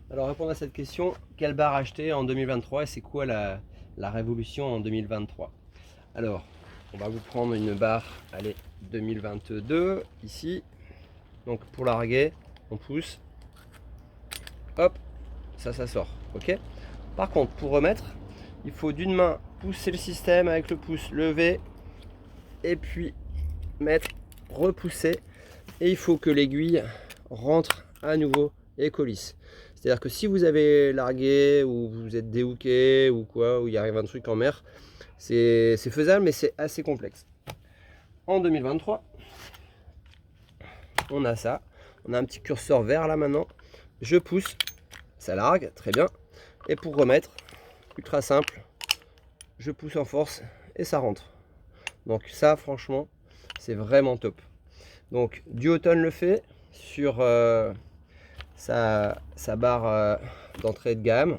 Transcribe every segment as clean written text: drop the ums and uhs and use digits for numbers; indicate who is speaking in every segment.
Speaker 1: Alors répondre à cette question, quelle barre acheter en 2023 et c'est quoi la révolution en 2023? Alors, on va vous prendre une barre, allez, 2022, ici. Donc pour larguer, on pousse, hop, ça sort, ok? Par contre, pour remettre, il faut d'une main pousser le système avec le pouce levé, et puis mettre, repousser, et il faut que l'aiguille rentre à nouveau et coulisse. C'est-à-dire que si vous avez largué ou vous êtes déhooké ou quoi, ou il arrive un truc en mer, c'est faisable mais c'est assez complexe. En 2023, on a ça, on a un petit curseur vert là maintenant, je pousse, ça largue, très bien, et pour remettre, ultra simple, je pousse en force et ça rentre. Donc ça franchement, c'est vraiment top. Donc Duotone le fait sur sa barre d'entrée de gamme.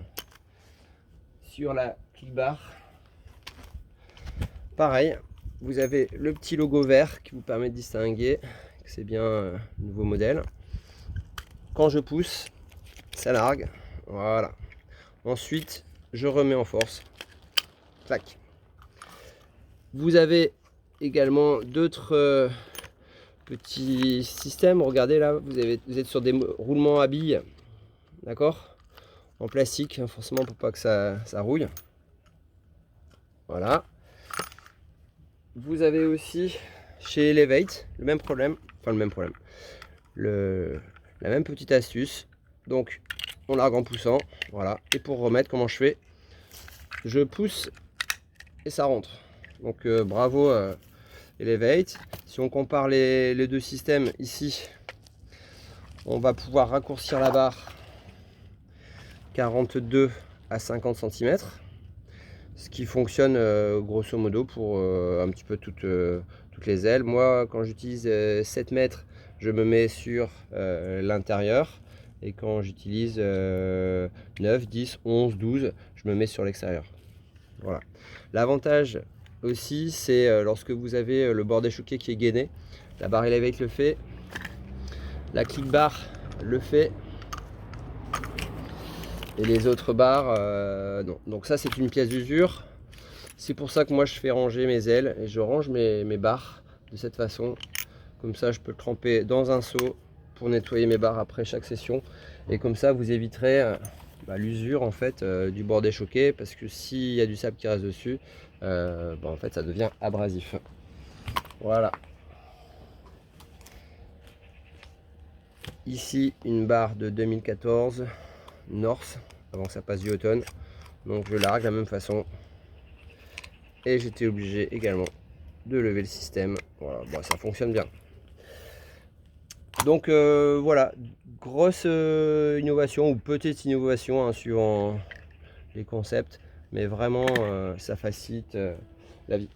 Speaker 1: Sur la click bar, pareil, vous avez le petit logo vert qui vous permet de distinguer que c'est bien le nouveau modèle. Quand je pousse, ça largue, voilà. Ensuite, je remets en force, clac. Vous avez également d'autres petits systèmes. Regardez là, vous êtes sur des roulements à billes, d'accord, en plastique, forcément pour pas que ça rouille. Voilà. Vous avez aussi chez Elevate le même problème, enfin le même problème, la même petite astuce. Donc on largue en poussant, voilà. Et pour remettre, comment je fais? Je pousse et ça rentre. Donc bravo Elevate. Si on compare les deux systèmes ici, on va pouvoir raccourcir la barre 42 à 50 cm. Ce qui fonctionne grosso modo pour un petit peu toutes les ailes. Moi, quand j'utilise 7 mètres, je me mets sur l'intérieur. Et quand j'utilise 9, 10, 11, 12, je me mets sur l'extérieur. Voilà. L'avantage aussi, c'est lorsque vous avez le bord échoqué qui est gainé. La barre Elevate le fait. La click bar le fait. Et les autres barres, non. Donc ça, c'est une pièce d'usure. C'est pour ça que moi, je fais ranger mes ailes et je range mes barres de cette façon. Comme ça, je peux le tremper dans un seau pour nettoyer mes barres après chaque session. Et comme ça, vous éviterez l'usure en fait du bord échoqué, parce que s'il y a du sable qui reste dessus, en fait, ça devient abrasif. Voilà. Ici, une barre de 2014 North, avant que ça passe du automne. Donc, je largue de la même façon. Et j'étais obligé également de lever le système. Voilà, bon, ça fonctionne bien. Donc voilà, grosse innovation ou petite innovation hein, suivant les concepts, mais vraiment ça facilite la vie.